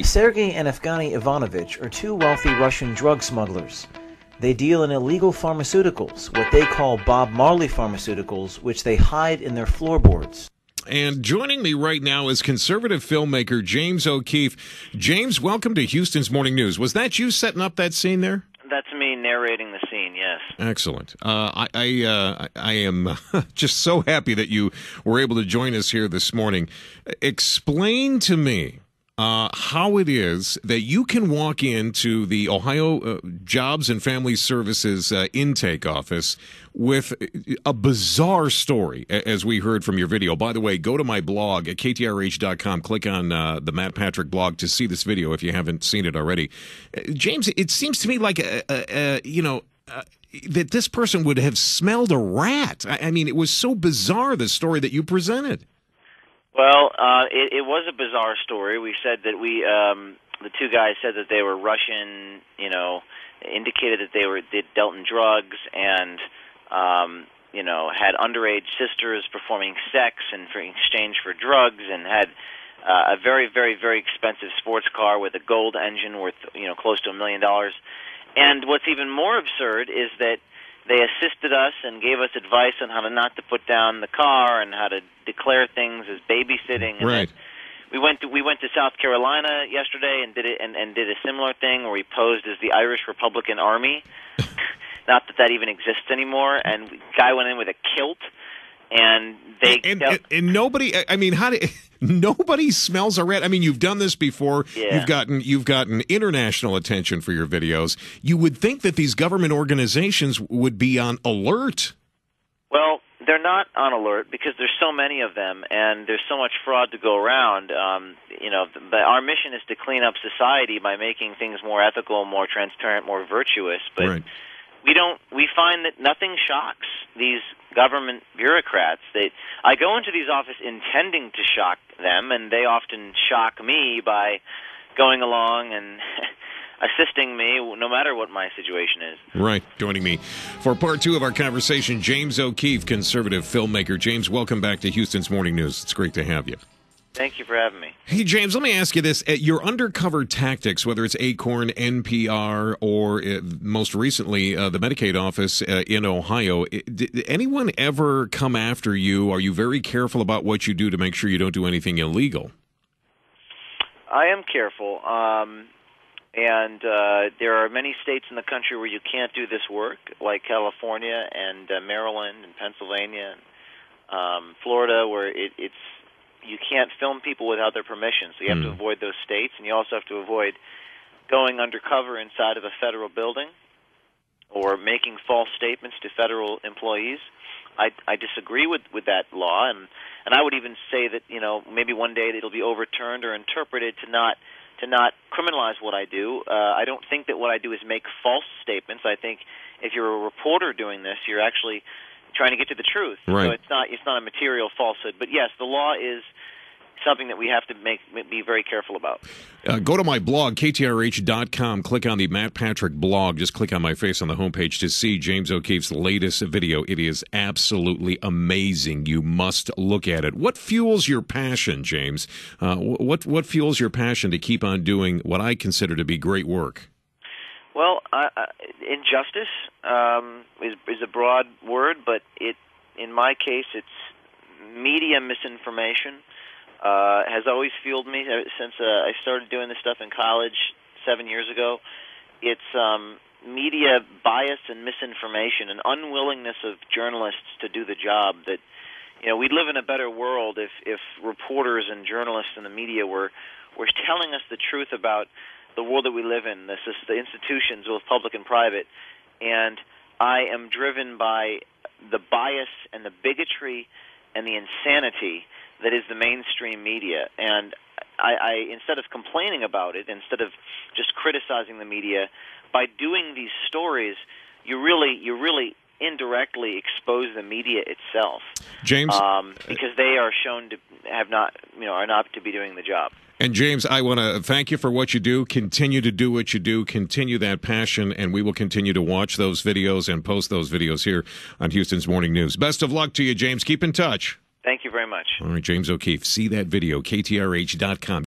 Sergei and Evgeny Ivanovich are two wealthy Russian drug smugglers. They deal in illegal pharmaceuticals, what they call Bob Marley pharmaceuticals, which they hide in their floorboards. And joining me right now is conservative filmmaker James O'Keefe. James, welcome to Houston's Morning News. Was that you setting up that scene there? That's me narrating the scene, yes. Excellent. I am just so happy that you were able to join us here this morning. Explain to me how it is that you can walk into the Ohio Jobs and Family Services intake office with a bizarre story, as we heard from your video. By the way, go to my blog at KTRH.com. Click on the Matt Patrick blog to see this video if you haven't seen it already. James, it seems to me like, that this person would have smelled a rat. I mean, it was so bizarre, the story that you presented. Well, it was a bizarre story. We said that the two guys said that they were Russian, indicated that they dealt in drugs and, had underage sisters performing sex in exchange for drugs, and had a very, very, very expensive sports car with a gold engine worth, close to $1 million. And what's even more absurd is that they assisted us and gave us advice on how not to put down the car and how to declare things as babysitting. And right. We went to South Carolina yesterday and did a similar thing where we posed as the Irish Republican Army. Not that even exists anymore. And the guy went in with a kilt, and they and nobody. I mean, nobody smells a rat. I mean, you've done this before. Yeah. You've gotten international attention for your videos. You would think that these government organizations would be on alert. Well, they're not on alert because there's so many of them, and there's so much fraud to go around. But our mission is to clean up society by making things more ethical, more transparent, more virtuous. But right. We find that nothing shocks these government bureaucrats. I go into these offices intending to shock them, and they often shock me by going along and assisting me no matter what my situation is. Right. Joining me for part two of our conversation, James O'Keefe, conservative filmmaker. James, welcome back to Houston's Morning News. It's great to have you. Thank you for having me. Hey, James, let me ask you this. Your undercover tactics, whether it's Acorn, NPR, or most recently the Medicaid office in Ohio, did anyone ever come after you? Are you very careful about what you do to make sure you don't do anything illegal? I am careful. And there are many states in the country where you can't do this work, like California and Maryland and Pennsylvania and Florida, where it's you can't film people without their permission. So you have to avoid those states, and you also have to avoid going undercover inside of a federal building or making false statements to federal employees. I disagree with that law, and I would even say that maybe one day it'll be overturned or interpreted to not criminalize what I do. I don't think that what I do is make false statements. I think if you're a reporter doing this, you're actually trying to get to the truth. Right. So it's not a material falsehood. But yes, the law is something that we have to be very careful about. Go to my blog, KTRH.com. Click on the Matt Patrick blog. Just click on my face on the homepage to see James O'Keefe's latest video. It is absolutely amazing. You must look at it. What fuels your passion, James? What fuels your passion to keep on doing what I consider to be great work? Well, injustice is a broad word, but in my case, it's media misinformation. Has always fueled me since I started doing this stuff in college 7 years ago. It's media bias and misinformation, an unwillingness of journalists to do the job. That we'd live in a better world if reporters and journalists and the media were telling us the truth about the world that we live in, the institutions, both public and private. And I am driven by the bias and the bigotry and the insanity that is the mainstream media. And I instead of complaining about it, instead of just criticizing the media, by doing these stories, you really indirectly expose the media itself, James, because they are shown to are not to be doing the job. And James, I want to thank you for what you do. Continue to do what you do. Continue that passion, and we will continue to watch those videos and post those videos here on Houston's Morning News. Best of luck to you, James. Keep in touch. Thank you very much. All right, James O'Keefe. See that video, KTRH.com.